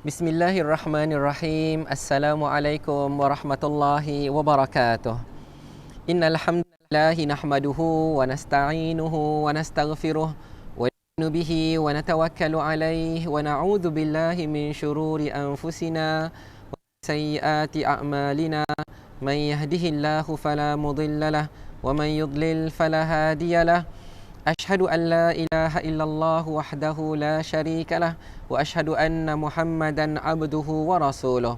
Bismillahirrahmanirrahim. Assalamualaikum warahmatullahi wabarakatuh. Innal hamdalillah nahmaduhu wa nasta'inuhu wa nastaghfiruh wa nu'minu bihi wa natawakkalu alaihi wa na'udzu billahi min syururi anfusina wa sayyiati a'malina. Man yahdihillahu fala mudhillalah wa man yudlil fala hadiyalah. أشهد أن لا إله إلا الله وحده لا شريك له وأشهد أن محمدا عبده ورسوله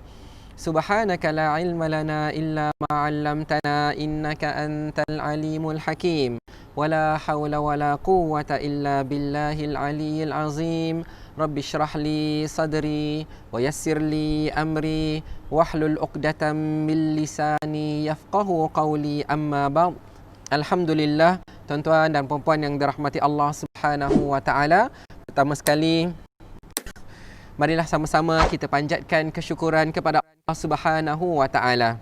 سبحانك لا علم لنا إلا ما علمتنا إنك أنت العليم الحكيم ولا حول ولا قوة إلا بالله العلي العظيم رب اشرح لي صدري ويسر لي أمري واحلل عقدة من لساني يفقه قولي أما بعد. Alhamdulillah, tuan-tuan dan puan-puan yang dirahmati Allah Subhanahu wa taala. Pertama sekali, marilah sama-sama kita panjatkan kesyukuran kepada Allah Subhanahu wa taala.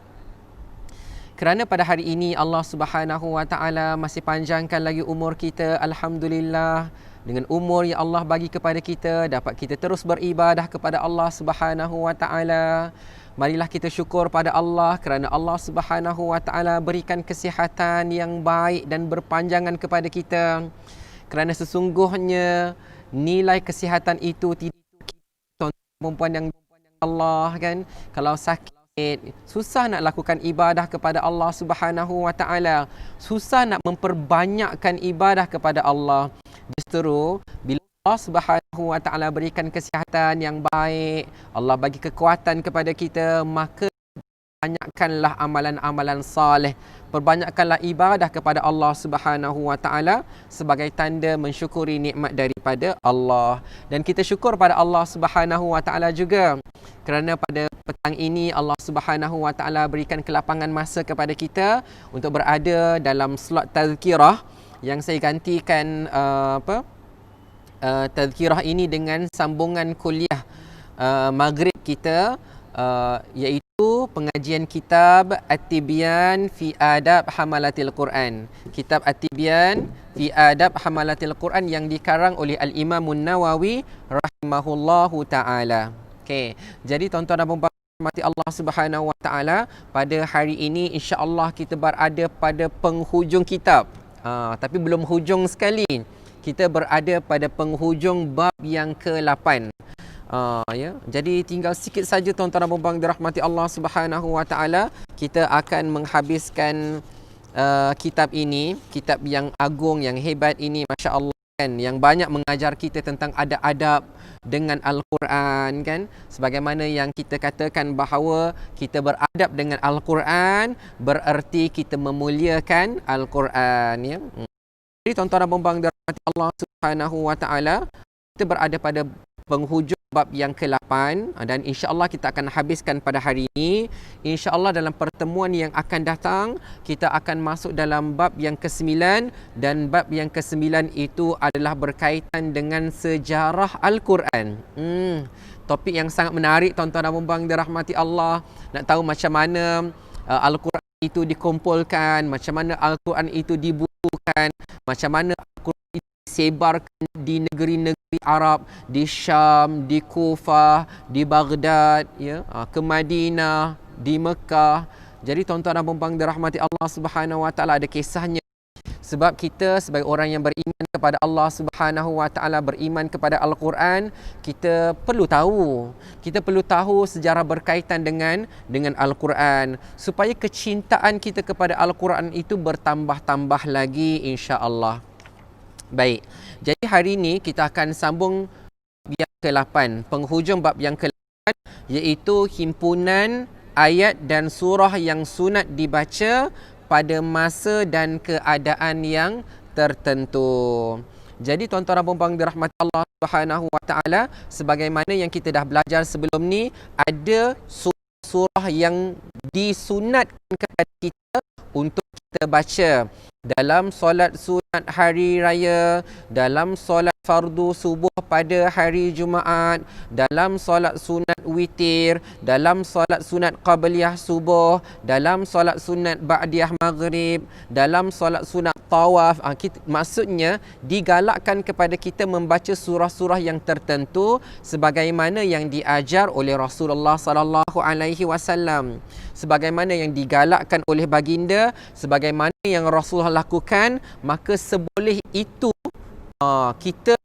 Kerana pada hari ini Allah Subhanahu wa taala masih panjangkan lagi umur kita, alhamdulillah. Dengan umur yang Allah bagi kepada kita, dapat kita terus beribadah kepada Allah Subhanahu wa taala. Marilah kita syukur pada Allah kerana Allah Subhanahu wa taala berikan kesihatan yang baik dan berpanjangan kepada kita. Kerana sesungguhnya nilai kesihatan itu tidak perempuan yang Allah kan, kalau sakit susah nak lakukan ibadah kepada Allah Subhanahu wa taala, susah nak memperbanyakkan ibadah kepada Allah. Justru bila Allah Subhanahu wa taala berikan kesihatan yang baik, Allah bagi kekuatan kepada kita, maka perbanyakkanlah amalan-amalan soleh, perbanyakkanlah ibadah kepada Allah Subhanahu wa taala sebagai tanda mensyukuri nikmat daripada Allah. Dan kita syukur pada Allah Subhanahu wa taala juga kerana pada petang ini Allah Subhanahu wa taala berikan kelapangan masa kepada kita untuk berada dalam slot tazkirah yang saya gantikan tazkirah ini dengan sambungan kuliah maghrib kita, iaitu pengajian kitab At-Tibyan fi Adab Hamalatil Quran. Kitab At-Tibyan fi Adab Hamalatil Quran yang dikarang oleh Al-Imam An-Nawawi rahimahullahu ta'ala. Okay. Jadi tuan-tuan dan puan-puan rahmati Allah Subhanahu wa ta'ala, pada hari ini insya-Allah kita berada pada penghujung kitab. Tapi belum hujung sekali. Kita berada pada penghujung bab yang ke-8. Ya. Jadi tinggal sikit saja tuan-tuan dan puan-puan dirahmati Allah Subhanahu wa taala, kita akan menghabiskan kitab ini, kitab yang agung, yang hebat ini, masya-Allah kan, yang banyak mengajar kita tentang adab-adab dengan Al-Quran kan. Sebagaimana yang kita katakan bahawa kita beradab dengan Al-Quran bererti kita memuliakan Al-Quran, ya. Jadi tuan-tuan dan puan-puan dirahmati Allah Subhanahu wa taala, kita berada pada penghujung bab yang ke-8 dan insya-Allah kita akan habiskan pada hari ini. Insya-Allah dalam pertemuan yang akan datang kita akan masuk dalam bab yang ke-9, dan bab yang ke-9 itu adalah berkaitan dengan sejarah Al-Quran. Topik yang sangat menarik tuan-tuan dan puan-puan dirahmati Allah. Nak tahu macam mana Al-Quran itu dikumpulkan, macam mana Al-Quran itu dibukukan, macam mana Al-Quran itu disebarkan di negeri-negeri Arab, di Syam, di Kufah, di Baghdad, ya, ke Madinah, di Mekah. Jadi tuan-tuan dan puan-puan dirahmati Allah Subhanahu wa taala, ada kisahnya. Sebab kita sebagai orang yang beriman kepada Allah Subhanahu wa taala, beriman kepada Al-Quran, kita perlu tahu. Kita perlu tahu sejarah berkaitan dengan Al-Quran supaya kecintaan kita kepada Al-Quran itu bertambah-tambah lagi insya-Allah. Baik. Jadi hari ini kita akan sambung bab yang ke-8, penghujung bab yang ke-8, iaitu himpunan ayat dan surah yang sunat dibaca pada masa dan keadaan yang tertentu. Jadi tuan-tuan dan puan-puan dirahmati Allah Subhanahu wa taala, sebagaimana yang kita dah belajar sebelum ni, ada surah yang disunatkan kepada kita untuk kita baca dalam solat sunat hari raya, dalam solat fardu subuh pada hari Jumaat, dalam solat sunat witir, dalam solat sunat qabliyah subuh, dalam solat sunat ba'diyah maghrib, dalam solat sunat tawaf. Maksudnya digalakkan kepada kita membaca surah-surah yang tertentu sebagaimana yang diajar oleh Rasulullah sallallahu alaihi wasallam, sebagaimana yang digalakkan oleh baginda, sebagaimana yang Rasulullah lakukan. Maka seboleh itu kita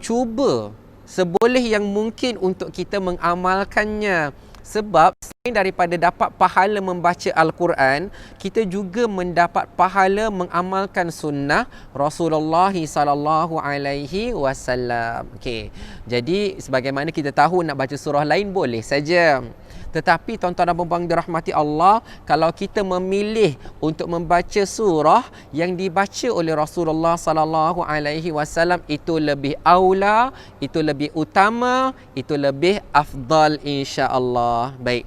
cuba seboleh yang mungkin untuk kita mengamalkannya. Sebab selain daripada dapat pahala membaca Al-Quran, kita juga mendapat pahala mengamalkan sunnah Rasulullah sallallahu alaihi wasallam. Okey. Jadi sebagaimana kita tahu, nak baca surah lain boleh saja. Tetapi tuan-tuan dan puan-puan dirahmati Allah, kalau kita memilih untuk membaca surah yang dibaca oleh Rasulullah sallallahu alaihi wasallam, itu lebih aula, itu lebih utama, itu lebih afdal insya-Allah. Baik.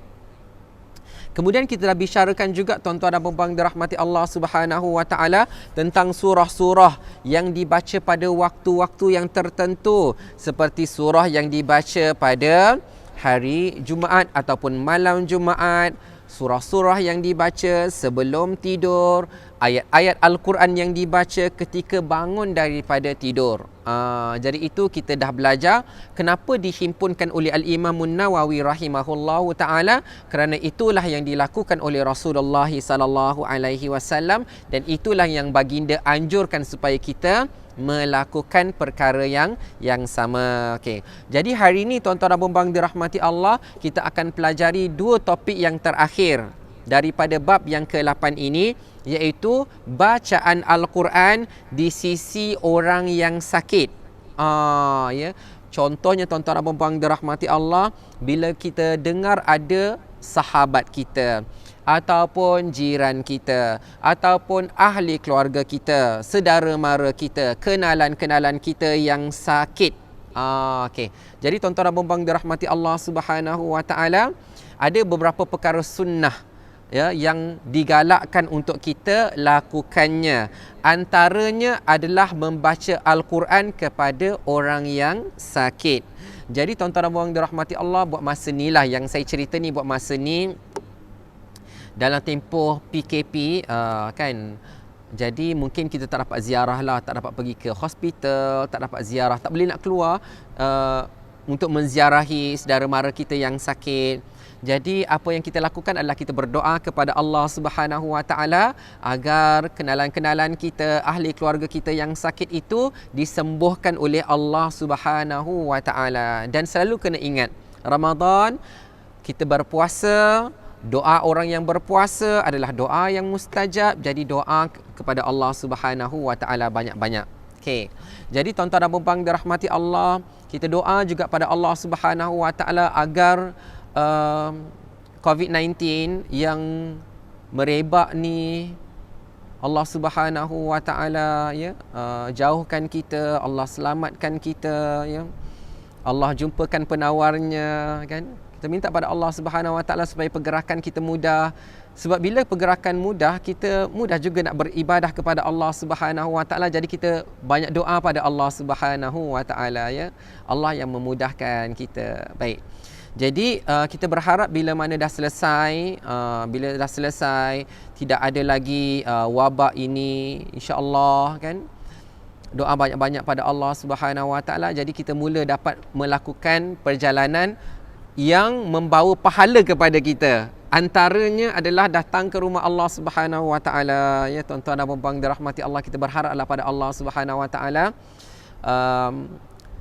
Kemudian kita dah bicarakan juga tuan-tuan dan puan-puan dirahmati Allah Subhanahu wa taala tentang surah-surah yang dibaca pada waktu-waktu yang tertentu, seperti surah yang dibaca pada hari Jumaat ataupun malam Jumaat, surah-surah yang dibaca sebelum tidur, ayat-ayat Al-Quran yang dibaca ketika bangun daripada tidur. Jadi itu kita dah belajar kenapa dihimpunkan oleh Al-Imam Nawawi rahimahullahu taala, kerana itulah yang dilakukan oleh Rasulullah sallallahu alaihi wasallam, dan itulah yang baginda anjurkan supaya kita melakukan perkara yang sama. Okey. Jadi hari ini tuan-tuan dan puan-puan dirahmati Allah, kita akan pelajari dua topik yang terakhir daripada bab yang ke-8 ini, iaitu bacaan Al-Quran di sisi orang yang sakit. Ya. Contohnya tuan-tuan dan puan-puan dirahmati Allah, bila kita dengar ada sahabat kita ataupun jiran kita ataupun ahli keluarga kita, saudara mara kita, kenalan-kenalan kita yang sakit. Okey. Jadi tuan-tuan dan puan-puan dirahmati Allah Subhanahu wa taala, ada beberapa perkara sunnah ya yang digalakkan untuk kita lakukannya. Antaranya adalah membaca Al-Quran kepada orang yang sakit. Jadi tuan-tuan dan puan-puan dirahmati Allah, buat masa ni lah yang saya cerita ni, buat masa ni dalam tempoh PKP kan. Jadi mungkin kita tak dapat ziarah lah, tak dapat pergi ke hospital, tak dapat ziarah, tak boleh nak keluar untuk menziarahi saudara mara kita yang sakit. Jadi apa yang kita lakukan adalah kita berdoa kepada Allah Subhanahu wa taala agar kenalan-kenalan kita, ahli keluarga kita yang sakit itu disembuhkan oleh Allah Subhanahu wa taala. Dan selalu kena ingat, Ramadan kita berpuasa, doa orang yang berpuasa adalah doa yang mustajab. Jadi doa kepada Allah Subhanahu wa taala banyak-banyak. Okey. Jadi tuan-tuan dan puan-puan dirahmati Allah, kita doa juga pada Allah Subhanahu wa taala agar COVID-19 yang merebak ni, Allah Subhanahu wa taala ya jauhkan kita, Allah selamatkan kita ya. Allah jumpakan penawarnya kan. Kita minta pada Allah Subhanahu wa taala supaya pergerakan kita mudah. Sebab bila pergerakan mudah, kita mudah juga nak beribadah kepada Allah Subhanahu wa taala. Jadi kita banyak doa pada Allah Subhanahu wa taala ya. Allah yang memudahkan kita. Baik. Jadi kita berharap bila mana dah selesai, bila dah selesai, tidak ada lagi wabak ini, insya-Allah kan. Doa banyak-banyak pada Allah Subhanahu wa taala, jadi kita mula dapat melakukan perjalanan yang membawa pahala kepada kita. Antaranya adalah datang ke rumah Allah Subhanahu wa taala. Ya tuan-tuan dan puan-puan dirahmati Allah, kita berharaplah pada Allah Subhanahu wa taala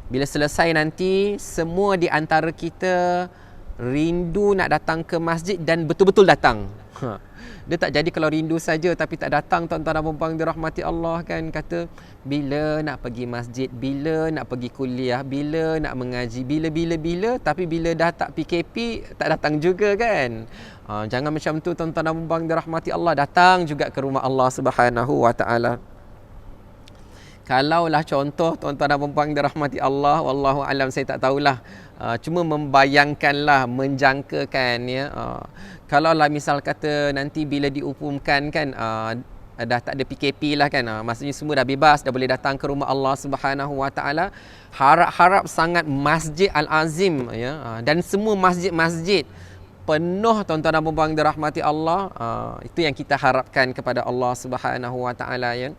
bila selesai nanti, semua di antara kita rindu nak datang ke masjid dan betul-betul datang. Dia tak jadi kalau rindu saja tapi tak datang, tuan-tuan dan puan-puan dirahmati Allah kan. Kata bila nak pergi masjid, bila nak pergi kuliah, bila nak mengaji, bila, tapi bila dah tak PKP tak datang juga kan. Jangan macam tu tuan-tuan dan puan-puan dirahmati Allah, datang juga ke rumah Allah Subhanahu wa taala. Kalaulah contoh tuan-tuan dan puan-puan dirahmati Allah, wallahu alam, saya tak tahulah, cuma membayangkanlah, menjangkakan ya. Kalaulah misal kata nanti bila diumumkan kan dah tak ada PKP lah kan. Maksudnya semua dah bebas, dah boleh datang ke rumah Allah Subhanahu Wa Taala. Harap-harap sangat Masjid Al-Azim ya, dan semua masjid-masjid penuh tuan-tuan dan puan-puan dirahmati Allah. Itu yang kita harapkan kepada Allah Subhanahu Wa Taala ya.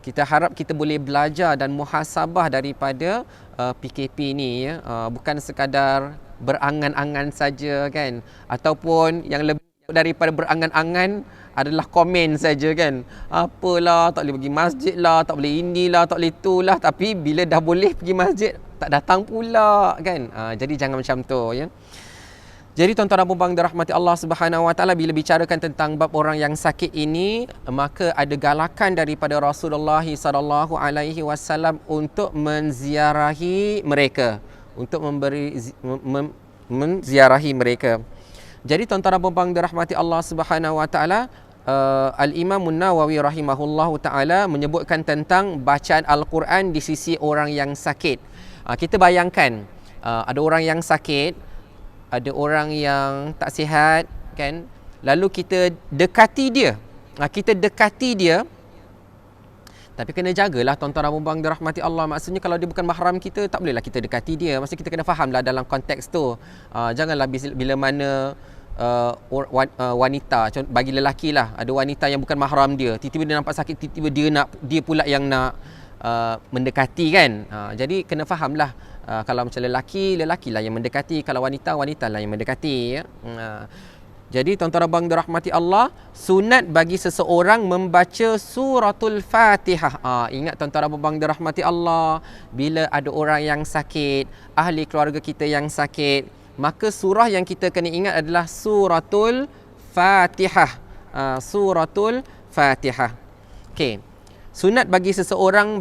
Kita harap kita boleh belajar dan muhasabah daripada PKP ni ya. Bukan sekadar berangan-angan saja kan, ataupun yang lebih daripada berangan-angan adalah komen saja kan. Apalah, tak boleh pergi masjid lah, tak boleh inilah, tak boleh itulah, tapi bila dah boleh pergi masjid tak datang pula kan. Jadi jangan macam tu ya. Jadi tuan-tuan dan puan-puan dirahmati Allah Subhanahu Wa Taala, bila bicarakan tentang bab orang yang sakit ini, maka ada galakan daripada Rasulullah sallallahu alaihi wasallam untuk menziarahi mereka, untuk menziarahi mereka. Jadi tuan-tuan dan puan-puan dirahmati Allah Subhanahu Wa Taala, Al-Imam An-Nawawi rahimahullahu taala menyebutkan tentang bacaan Al-Quran di sisi orang yang sakit. Kita bayangkan ada orang yang sakit, ada orang yang tak sihat kan, lalu kita dekati dia. Kita dekati dia, tapi kena jagalah tuan-tuan dan puan-puan dirahmati Allah. Maksudnya kalau dia bukan mahram kita, tak bolehlah kita dekati dia. Maksudnya kita kena fahamlah dalam konteks tu. Janganlah bila mana wanita, bagi lelaki lah, ada wanita yang bukan mahram dia, tiba-tiba dia nampak sakit, tiba-tiba dia pula yang nak mendekati kan. Jadi kena fahamlah, kalau macam lelaki lah yang mendekati, kalau wanita lah yang mendekati ya. Jadi tuan-tuan dan puan dirahmati Allah, sunat bagi seseorang membaca suratul Fatihah. Ingat tuan-tuan dan puan dirahmati Allah, bila ada orang yang sakit, ahli keluarga kita yang sakit, maka surah yang kita kena ingat adalah suratul Fatihah. Suratul Fatihah. Okey. Sunat bagi seseorang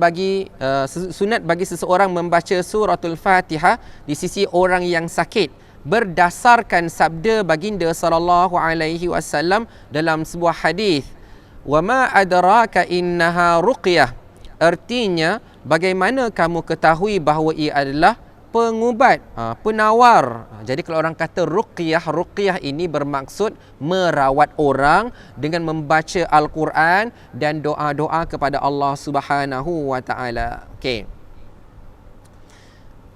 membaca suratul Fatihah di sisi orang yang sakit berdasarkan sabda baginda sallallahu alaihi wasallam dalam sebuah hadis, wa ma adraka innaha ruqyah. Artinya, bagaimana kamu ketahui bahawa ia adalah pengubat, penawar. Jadi kalau orang kata ruqyah ini bermaksud merawat orang dengan membaca Al-Quran dan doa-doa kepada Allah Subhanahu Wa Taala. Okey.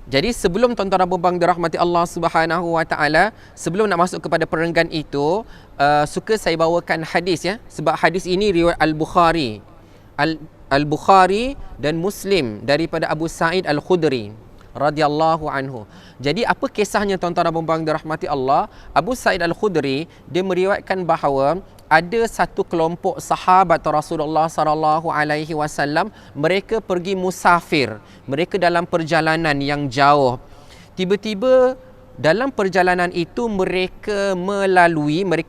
Jadi sebelum tuan-tuan dan puan-puan dirahmati Allah Subhanahu Wa Taala, sebelum nak masuk kepada perenggan itu, suka saya bawakan hadis ya, sebab hadis ini riwayat Al-Bukhari dan Muslim daripada Abu Sa'id Al-Khudri radhiyallahu anhu. Jadi apa kisahnya tuan-tuan dan puan-puan dirahmati Allah? Abu Sa'id Al-Khudri dia meriwayatkan bahawa ada satu kelompok sahabat Rasulullah sallallahu alaihi wasallam, mereka pergi musafir, mereka dalam perjalanan yang jauh. Tiba-tiba dalam perjalanan itu mereka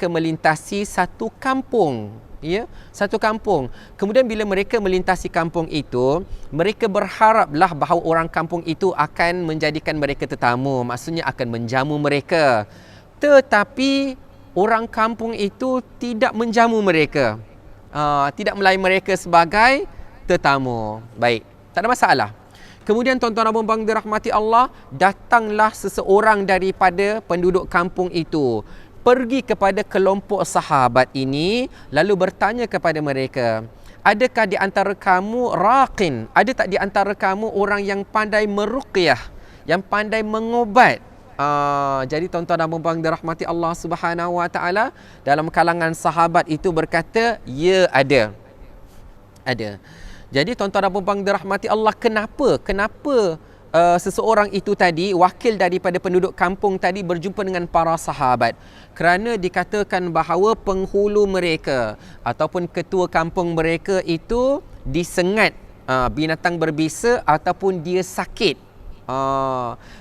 melintasi satu kampung. Ya, satu kampung. Kemudian bila mereka melintasi kampung itu, mereka berharaplah bahawa orang kampung itu akan menjadikan mereka tetamu, maksudnya akan menjamu mereka. Tetapi orang kampung itu tidak menjamu mereka, tidak melayan mereka sebagai tetamu. Baik, tak ada masalah. Kemudian tuan-tuan dan puan-puan dirahmati Allah, datanglah seseorang daripada penduduk kampung itu, pergi kepada kelompok sahabat ini, lalu bertanya kepada mereka, adakah di antara kamu raqin? Ada tak di antara kamu orang yang pandai meruqyah, yang pandai mengobat? Jadi tuan-tuan dan puan-puan dirahmati Allah Subhanahu Wa Taala, dalam kalangan sahabat itu berkata, ya ada. Jadi tuan-tuan dan puan-puan dirahmati Allah, kenapa seseorang itu tadi, wakil daripada penduduk kampung tadi, berjumpa dengan para sahabat? Kerana dikatakan bahawa penghulu mereka ataupun ketua kampung mereka itu disengat binatang berbisa ataupun dia sakit.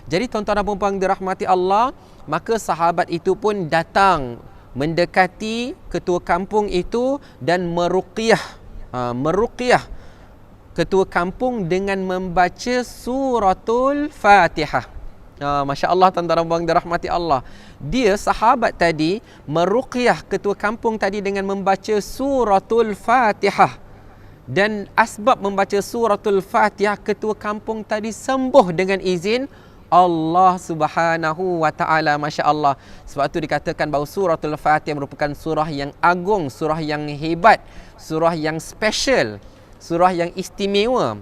Jadi tuan-tuan dan puan-puan dirahmati Allah, maka sahabat itu pun datang mendekati ketua kampung itu dan meruqyah ketua kampung dengan membaca suratul Fatihah. Masya Allah tuan-tuan dan puan dirahmati Allah. Dia sahabat tadi meruqyah ketua kampung tadi dengan membaca suratul Fatihah. Dan asbab membaca suratul Fatihah, ketua kampung tadi sembuh dengan izin Allah Subhanahu wa taala. Masya-Allah. Sebab tu dikatakan bahawa suratul Fatihah merupakan surah yang agung, surah yang hebat, surah yang special, surah yang istimewa.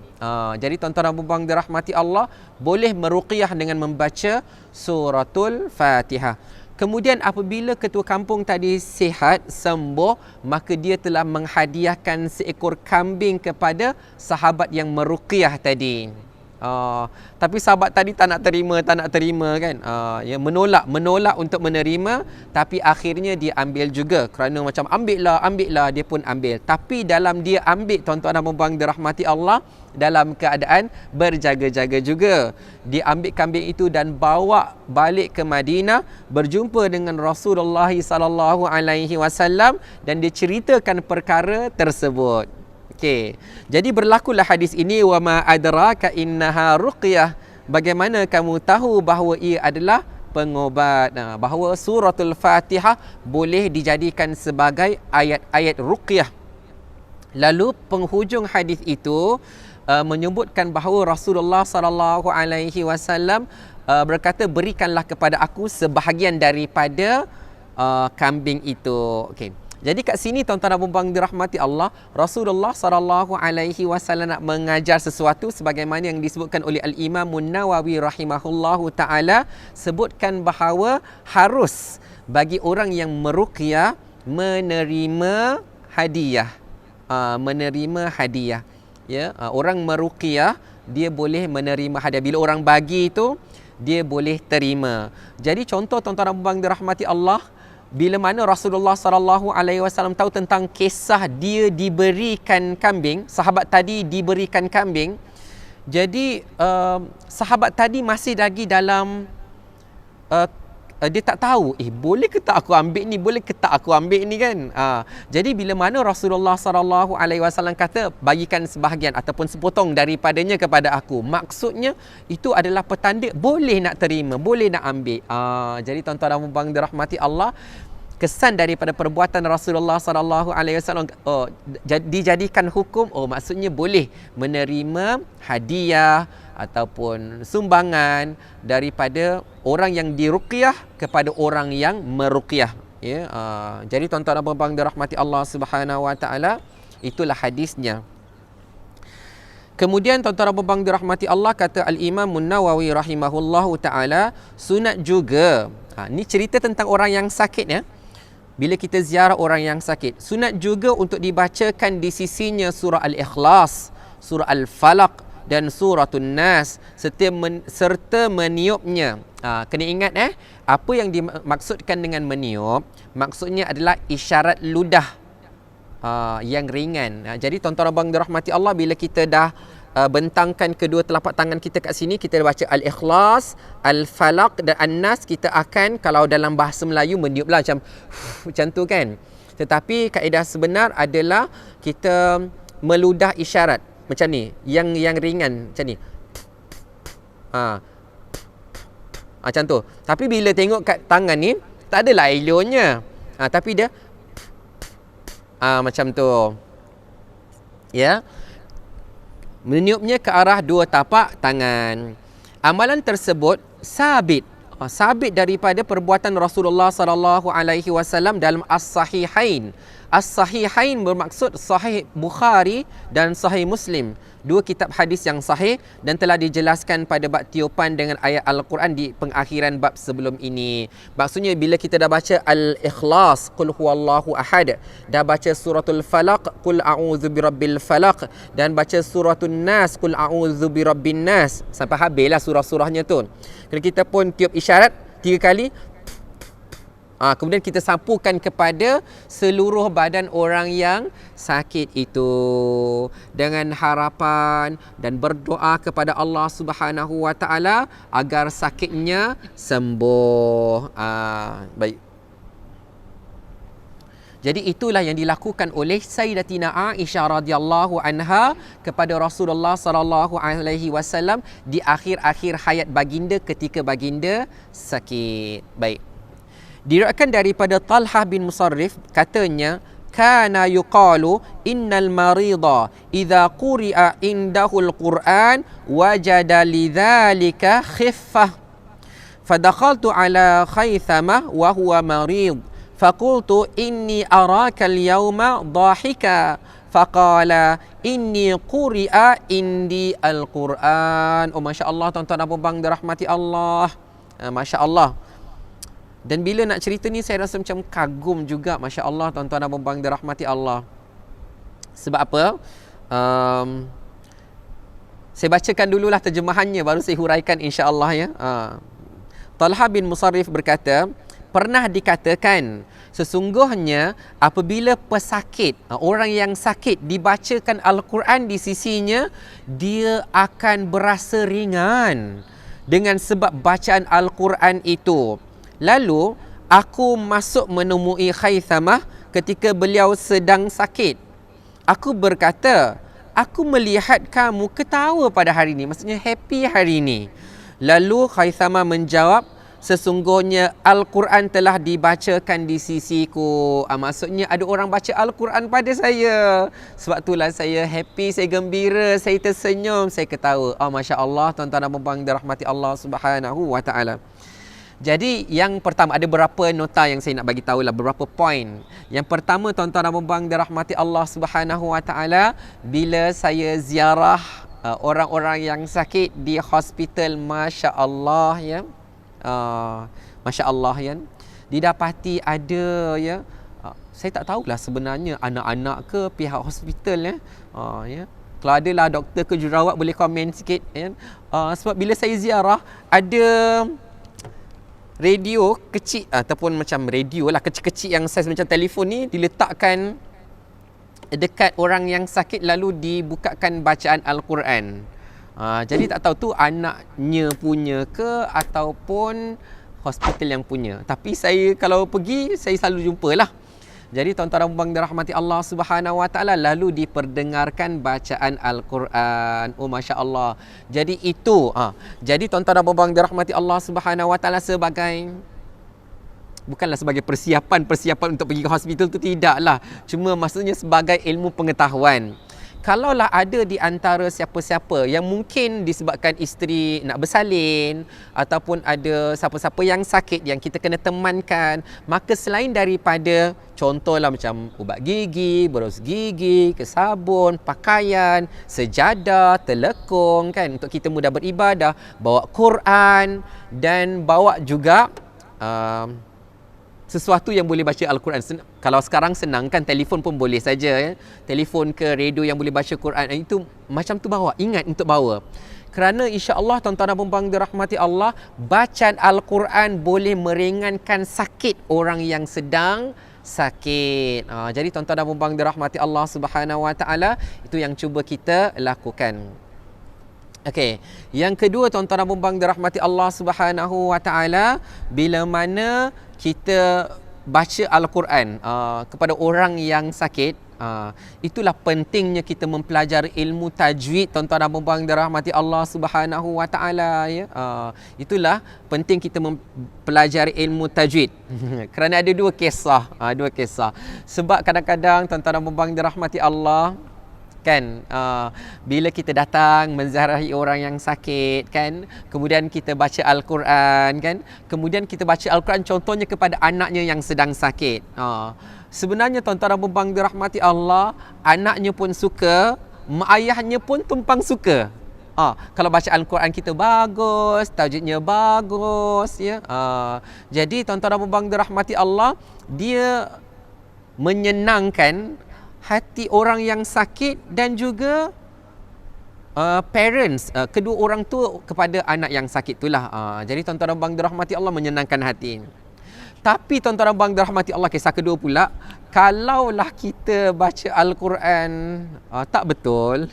Jadi tuan-tuan dan puan-puan dirahmati Allah, boleh meruqyah dengan membaca suratul Fatihah. Kemudian apabila ketua kampung tadi sihat, sembuh, maka dia telah menghadiahkan seekor kambing kepada sahabat yang meruqyah tadi. Tapi sahabat tadi tak nak terima kan. Ya, menolak untuk menerima, tapi akhirnya dia ambil juga kerana macam ambillah, dia pun ambil. Tapi dalam dia ambil, tuan-tuan dan puan-puan dirahmati Allah, dalam keadaan berjaga-jaga juga. Dia ambil kambing itu dan bawa balik ke Madinah, berjumpa dengan Rasulullah sallallahu alaihi wasallam dan dia ceritakan perkara tersebut. Okey. Jadi berlakulah hadis ini, wa ma adraka innaha ruqyah. Bagaimana kamu tahu bahawa ia adalah pengobat? Bahawa suratul Fatihah boleh dijadikan sebagai ayat-ayat ruqyah. Lalu penghujung hadis itu menyebutkan bahawa Rasulullah sallallahu alaihi wasallam berkata, berikanlah kepada aku sebahagian daripada kambing itu. Okey. Jadi kat sini tuan-tuan dan puan-puan dirahmati Allah, Rasulullah sallallahu alaihi wasallam nak mengajar sesuatu sebagaimana yang disebutkan oleh Al-Imam An-Nawawi rahimahullahu taala, sebutkan bahawa harus bagi orang yang meruqyah menerima hadiah. Menerima hadiah. Ya, orang meruqyah dia boleh menerima hadiah. Bila orang bagi itu, dia boleh terima. Jadi contoh tuan-tuan dan puan-puan dirahmati Allah, bila mana Rasulullah sallallahu alaihi wasallam tahu tentang kisah dia diberikan kambing, sahabat tadi diberikan kambing. Jadi sahabat tadi masih lagi dalam dia tak tahu, boleh ke tak aku ambil ni, boleh ke tak aku ambil ni kan. Jadi bila mana Rasulullah sallallahu alaihi wasallam kata bagikan sebahagian ataupun sepotong daripadanya kepada aku, maksudnya itu adalah petanda boleh nak terima, boleh nak ambil. Jadi tuan-tuan dan puan-puan dirahmati Allah, kesan daripada perbuatan Rasulullah sallallahu alaihi wasallam dijadikan hukum, maksudnya boleh menerima hadiah ataupun sumbangan daripada orang yang diruqyah kepada orang yang meruqyah. Ya, jadi tuan-tuan dan puan-puan dirahmati Allah Subhanahu wa taala, itulah hadisnya. Kemudian tuan-tuan dan puan-puan dirahmati Allah, kata Al-Imam An-Nawawi rahimahullahu taala, sunat juga. Ni cerita tentang orang yang sakit ya. Bila kita ziarah orang yang sakit, sunat juga untuk dibacakan di sisinya surah Al-Ikhlas, surah Al-Falaq dan suratul Nas serta meniupnya. Kena ingat apa yang dimaksudkan dengan meniup, maksudnya adalah isyarat ludah yang ringan. Jadi tuan-tuan dan puan dirahmati Allah, bila kita dah bentangkan kedua telapak tangan kita kat sini, kita baca Al-Ikhlas, Al-Falaq dan An-Nas, kita akan, kalau dalam bahasa Melayu, meniuplah macam tu kan. Tetapi kaedah sebenar adalah kita meludah isyarat macam ni, yang ringan macam ni. Macam tu. Tapi bila tengok kat tangan ni, tak adalah eloknya. Tapi dia macam tu. Ya. Meniupnya ke arah dua tapak tangan. Amalan tersebut sabit daripada perbuatan Rasulullah sallallahu alaihi wasallam dalam As-Sahihain. As-Sahihain bermaksud Sahih Bukhari dan Sahih Muslim, dua kitab hadis yang sahih, dan telah dijelaskan pada bab tiupan dengan ayat Al-Quran di pengakhiran bab sebelum ini. Maksudnya bila kita dah baca Al-Ikhlas, Qul huwallahu ahad, dah baca suratul Falaq, Qul a'udzu birabbil falaq, dan baca suratul Nas, Qul a'udzu birabbin nas, sampai habislah surah-surahnya tu. Kalau kita pun tiup isyarat 3 kali, kemudian kita sapukan kepada seluruh badan orang yang sakit itu dengan harapan dan berdoa kepada Allah Subhanahu wa taala agar sakitnya sembuh. Baik. Jadi itulah yang dilakukan oleh Sayyidatina Aisyah radhiyallahu anha kepada Rasulullah sallallahu alaihi wasallam di akhir-akhir hayat baginda ketika baginda sakit. Baik. Diriwayatkan daripada Talhah bin Musarrif, katanya, kana yuqalu innal marida idza quri'a indahul Qur'an wajada lidzalika khiffah. Fadakhaltu ala Khaythamah wa huwa marid. Faqultu inni araka al-yawma dhahika. Faqala inni quri'a indi al-Quran. Oh, Masya Allah, tuan-tuan dan puan-puan dirahmati Allah. Masya Allah. Dan bila nak cerita ni saya rasa macam kagum juga, Masya Allah, tuan-tuan dan puan-puan dirahmati Allah. Sebab apa? Saya bacakan dululah terjemahannya, baru saya huraikan insya-Allah ya. Talha bin Musarrif berkata, pernah dikatakan sesungguhnya apabila pesakit, orang yang sakit dibacakan Al-Quran di sisinya, dia akan berasa ringan dengan sebab bacaan Al-Quran itu. Lalu aku masuk menemui Khaythamah ketika beliau sedang sakit. Aku berkata, aku melihat kamu ketawa pada hari ini, maksudnya happy hari ini. Lalu Khaythamah menjawab, sesungguhnya Al-Quran telah dibacakan di sisiku. Maksudnya ada orang baca Al-Quran pada saya. Sebab itulah saya happy, saya gembira, saya tersenyum, saya ketawa. Masya Allah, tuan-tuan dan puan-puan dirahmati Allah Subhanahu wa ta'ala. Jadi yang pertama, ada beberapa nota yang saya nak bagi tahu lah, beberapa poin. Yang pertama, tuan-tuan dan puan-puan dirahmati Allah Subhanahu wa ta'ala, bila saya ziarah orang-orang yang sakit di hospital, Masya Allah ya. Masya Allah ya, didapati ada ya, saya tak tahulah sebenarnya anak-anak ke pihak hospital ya. Kalau adalah doktor ke jurawat boleh komen sikit ya. Sebab bila saya ziarah ada radio kecil ataupun macam radio lah kecil-kecil yang saiz macam telefon ni diletakkan dekat orang yang sakit, lalu dibukakan bacaan Al-Quran. Jadi tak tahu tu anaknya punya ke ataupun hospital yang punya. Tapi saya kalau pergi, saya selalu jumpa lah. Jadi tuan-tuan dan puan dirahmati Allah Subhanahu wa ta'ala, lalu diperdengarkan bacaan Al-Quran. Oh, Masya Allah. Jadi itu, jadi tuan-tuan dan puan dirahmati Allah Subhanahu wa ta'ala, sebagai, bukanlah sebagai persiapan untuk pergi ke hospital tu, tidaklah. Cuma maksudnya sebagai ilmu pengetahuan. Kalaulah ada di antara siapa-siapa yang mungkin disebabkan isteri nak bersalin, ataupun ada siapa-siapa yang sakit yang kita kena temankan, maka selain daripada contohlah macam ubat gigi, berus gigi, sabun, pakaian, sejadah, telekung kan, untuk kita mudah beribadah, bawa Quran dan bawa juga sesuatu yang boleh baca Al-Quran. Kalau sekarang senang kan, telefon pun boleh saja ya. Telefon ke radio yang boleh baca Quran, itu macam tu bawa, ingat untuk bawa. Kerana insya-Allah tuan-tuan dan puan-puan dirahmati Allah, bacaan Al-Quran boleh meringankan sakit orang yang sedang sakit. Jadi tuan-tuan dan puan-puan dirahmati Allah Subhanahu wa ta'ala, itu yang cuba kita lakukan. Okey, yang kedua tuan-tuan dan puan-puan dirahmati Allah Subhanahu wa ta'ala, bila mana kita baca Al-Quran kepada orang yang sakit, itulah pentingnya kita mempelajari ilmu tajwid, tuan-tuan dan puan-puan dirahmati Allah Subhanahu wa ta'ala ya. Itulah penting kita mempelajari ilmu tajwid. Kerana ada dua kisah. Sebab kadang-kadang tuan-tuan dan puan-puan dirahmati Allah kan, bila kita datang menziarahi orang yang sakit kan, kemudian kita baca Al-Quran kan, kemudian kita baca Al-Quran contohnya kepada anaknya yang sedang sakit, sebenarnya tuan-tuan dan puan-puan dirahmati Allah, anaknya pun suka, mak ayahnya pun tumpang suka. Kalau baca Al-Quran kita bagus, tajwidnya bagus ya. Jadi tuan-tuan dan puan-puan dirahmati Allah, dia menyenangkan hati orang yang sakit dan juga parents, kedua orang tu kepada anak yang sakit itulah. Jadi tuan-tuan dan puan dirahmati Allah, menyenangkan hati. Tapi tuan-tuan dan puan dirahmati Allah, kisah kedua pula, kalaulah kita baca Al-Quran tak betul,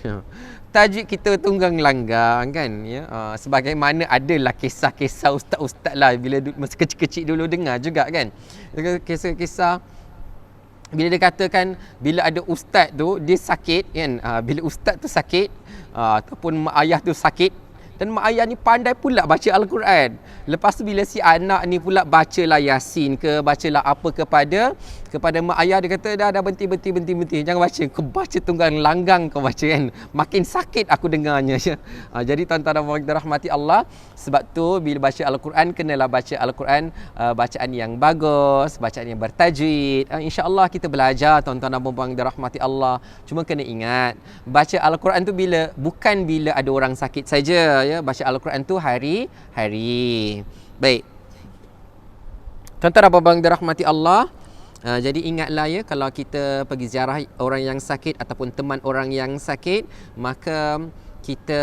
tajwid kita tunggang langgang kan ya. Sebagaimana adalah kisah-kisah ustaz-ustaz lah, bila masa kecil-kecil dulu dengar juga kan, kisah-kisah bila dia katakan bila ada ustaz tu dia sakit kan, bila ustaz tu sakit ataupun mak ayah tu sakit, Dan mak ayah ni pandai pula baca Al-Quran. Lepas tu bila si anak ni pula bacalah Yasin ke, bacalah apa kepada mak ayah, dia kata dah berhenti. Jangan baca. Kau baca tunggang langgang kau baca kan. Makin sakit aku dengarnya. Jadi tuan-tuan dan puan dirahmati Allah, sebab tu bila baca Al-Quran, kenalah baca Al-Quran bacaan yang bagus, bacaan yang bertajwid. InsyaAllah kita belajar tuan-tuan dan puan dirahmati Allah. Cuma kena ingat, baca Al-Quran tu bukan bila ada orang sakit saja, ya. Baca Al-Quran tu hari-hari. Baik. Tuan-tuan dan puan dirahmati Allah, jadi ingatlah ya, kalau kita pergi ziarah orang yang sakit ataupun teman orang yang sakit, maka kita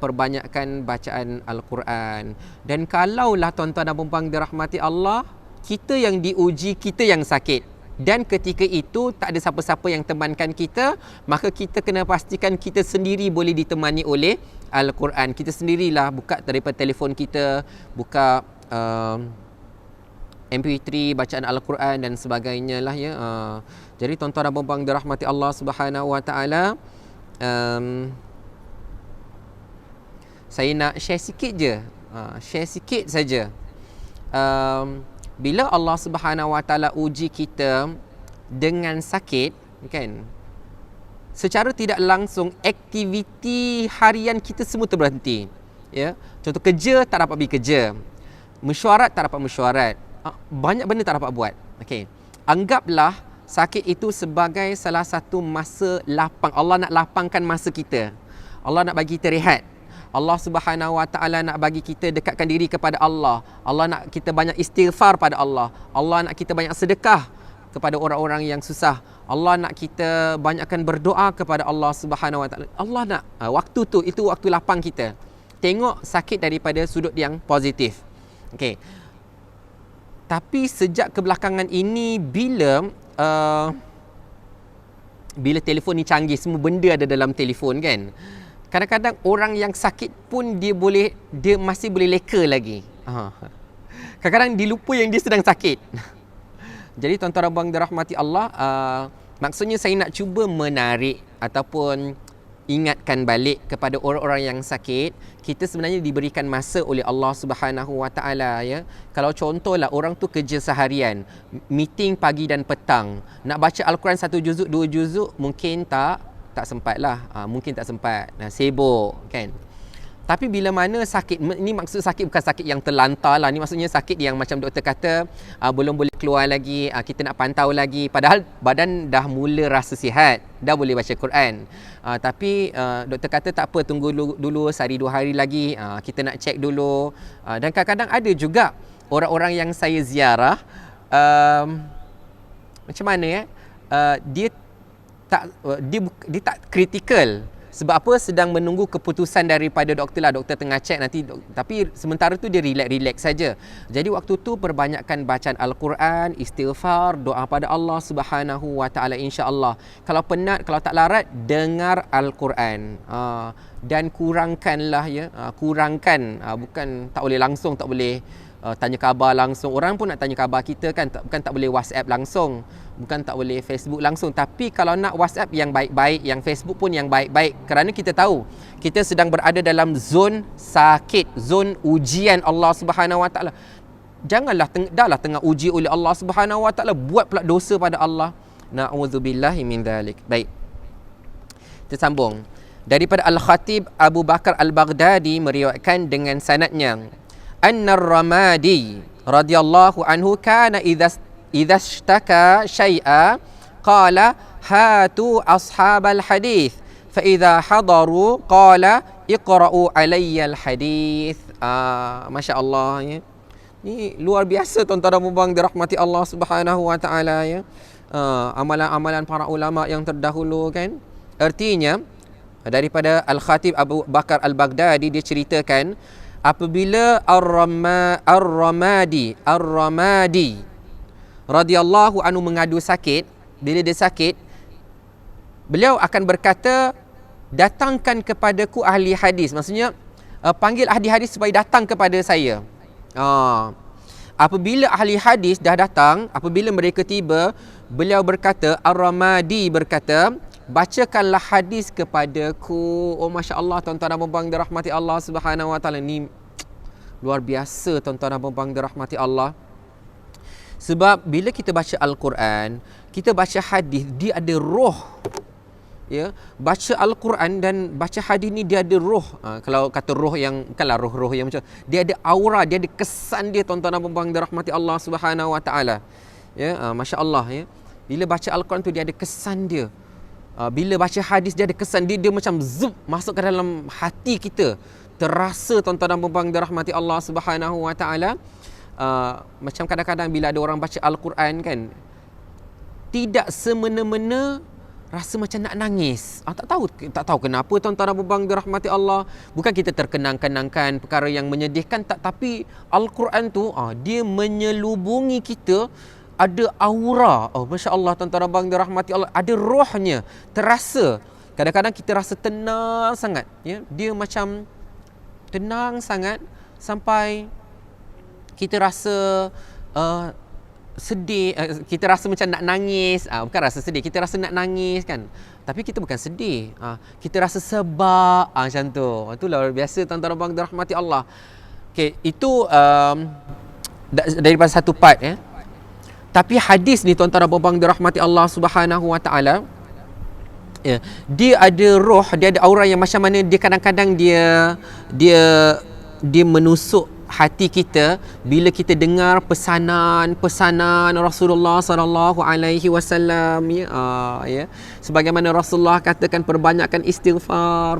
perbanyakkan bacaan Al-Quran. Dan kalaulah tuan-tuan dan puan dirahmati Allah, kita yang diuji, kita yang sakit, dan ketika itu tak ada siapa-siapa yang temankan kita, maka kita kena pastikan kita sendiri boleh ditemani oleh Al-Quran. Kita sendirilah buka daripada telefon kita, buka MP3 bacaan Al-Quran dan sebagainya lah ya. Jadi tuan-tuan dan puan dirahmati Allah Subhanahu Wa Taala, saya nak share sikit je, share sikit saja. Bila Allah Subhanahu Wa Taala uji kita dengan sakit, kan, secara tidak langsung aktiviti harian kita semua terberhenti, ya. Contoh, kerja tak dapat pergi kerja, mesyuarat tak dapat mesyuarat, banyak benda tak dapat buat. Okey, anggaplah sakit itu sebagai salah satu masa lapang. Allah nak lapangkan masa kita, Allah nak bagi kita rehat, Allah Subhanahu Wa Taala nak bagi kita dekatkan diri kepada Allah. Allah nak kita banyak istighfar pada Allah. Allah nak kita banyak sedekah kepada orang-orang yang susah. Allah nak kita banyakkan berdoa kepada Allah Subhanahu Wa Taala. Allah nak waktu tu, itu waktu lapang kita. Tengok sakit daripada sudut yang positif. Okey. Tapi sejak kebelakangan ini, bila telefon ni canggih, semua benda ada dalam telefon kan, kadang-kadang orang yang sakit pun dia masih boleh leka lagi. Kadang-kadang dia lupa yang dia sedang sakit. Jadi tuan-tuan dan puan dirahmati Allah, maksudnya saya nak cuba menarik ataupun ingatkan balik kepada orang-orang yang sakit, kita sebenarnya diberikan masa oleh Allah Subhanahu Wa Taala, ya. Kalau contohlah orang tu kerja seharian, meeting pagi dan petang, nak baca Al-Quran 1 juzuk 2 juzuk mungkin tak sempat lah, mungkin tak sempat, sibuk kan. Tapi bila mana sakit, ini maksud sakit bukan sakit yang terlantar lah, ni maksudnya sakit yang macam doktor kata belum boleh keluar lagi, kita nak pantau lagi, padahal badan dah mula rasa sihat, dah boleh baca Quran, tapi doktor kata tak apa, tunggu dulu sehari 2 hari lagi, kita nak cek dulu. Dan kadang-kadang ada juga orang-orang yang saya ziarah, macam mana ya, dia tak kritikal. Sebab apa? Sedang menunggu keputusan daripada doktor lah. Doktor tengah cek nanti, tapi sementara tu dia relax saja. Jadi waktu tu perbanyakkan bacaan Al-Quran, istighfar, doa pada Allah Subhanahu Wa Taala, insya-Allah. Kalau penat, kalau tak larat, dengar Al-Quran. Dan kurangkanlah ya, kurangkan, bukan tak boleh langsung, tak boleh tanya khabar langsung. Orang pun nak tanya khabar kita kan, bukan tak boleh WhatsApp langsung, bukan tak boleh Facebook langsung. Tapi kalau nak WhatsApp yang baik-baik, yang Facebook pun yang baik-baik, kerana kita tahu kita sedang berada dalam zon sakit, zon ujian Allah Subhanahu Wa Taala. Janganlah dahlah tengah uji oleh Allah Subhanahu Wa Taala buat pula dosa pada Allah. Na'udzubillahi min dzalik. Baik, kita sambung. Daripada Al-Khatib Abu Bakar Al-Baghdadi meriwayatkan dengan sanadnya, anna Ar-Ramadi radhiyallahu anhu kana idza ishtaka syai'a qala hatu ashabal hadith fa idza hadaru qala iqra'u alayya al-hadith. Masya-Allah ya. Ni luar biasa tuan-tuan dan puan dirahmati Allah Subhanahu Wa Taala ya. Amalan-amalan para ulama yang terdahulu kan. Artinya daripada Al-Khatib Abu Bakar Al-Baghdadi, dia ceritakan apabila Ar-Ramadi radhiyallahu anhu mengadu sakit, bila dia sakit, beliau akan berkata, datangkan kepadaku ahli hadis. Maksudnya panggil ahli hadis supaya datang kepada saya. Apabila ahli hadis dah datang, apabila mereka tiba, beliau berkata, Ar-Ramadi berkata, bacakanlah hadis kepadaku. Oh, Masya Allah, tuan-tuan dan puan-puan dirahmati Allah Subhanahu Wa Taala. Ni luar biasa, tuan-tuan dan puan-puan dirahmati Allah. Sebab bila kita baca Al-Quran, kita baca hadis, dia ada roh. Ya, baca Al-Quran dan baca hadis ni dia ada roh. Kalau kata roh yang, bukanlah roh-roh yang macam, dia ada aura, dia ada kesan dia, tuan-tuan dan puan-puan dirahmati Allah Subhanahu Wa Taala. Ya, Masya Allah, ya. Bila baca Al-Quran tu dia ada kesan dia. Bila baca hadis dia ada kesan dia, dia macam zup masuk ke dalam hati kita. Terasa, tuan-tuan dan puan-puan dirahmati Allah Subhanahu Wa Taala. Macam kadang-kadang bila ada orang baca Al-Quran kan, tidak semena-mena rasa macam nak nangis. Tak tahu kenapa, tuan-tuan dan puan-puan dirahmati Allah. Bukan kita terkenang-kenangkan perkara yang menyedihkan, tapi Al-Quran tu dia menyelubungi kita. Ada aura. Oh, Masya Allah, tuan-tuan dan puan dirahmati Allah. Ada rohnya. Terasa. Kadang-kadang kita rasa tenang sangat. Ya? Dia macam tenang sangat sampai kita rasa sedih, kita rasa macam nak nangis. Bukan rasa sedih, kita rasa nak nangis kan. Tapi kita bukan sedih. Kita rasa sebab macam tu. Itu luar biasa, tuan-tuan dan puan dirahmati Allah. Okay, itu daripada satu part ya. Tapi hadis ni, tuan-tuan dan puan dirahmati Allah Subhanahu Wa Taala, ya, dia ada roh, dia ada aura yang macam mana dia kadang-kadang dia menusuk hati kita bila kita dengar pesanan Rasulullah sallallahu alaihi wasallam, ya. Sebagaimana Rasulullah katakan, perbanyakkan istighfar.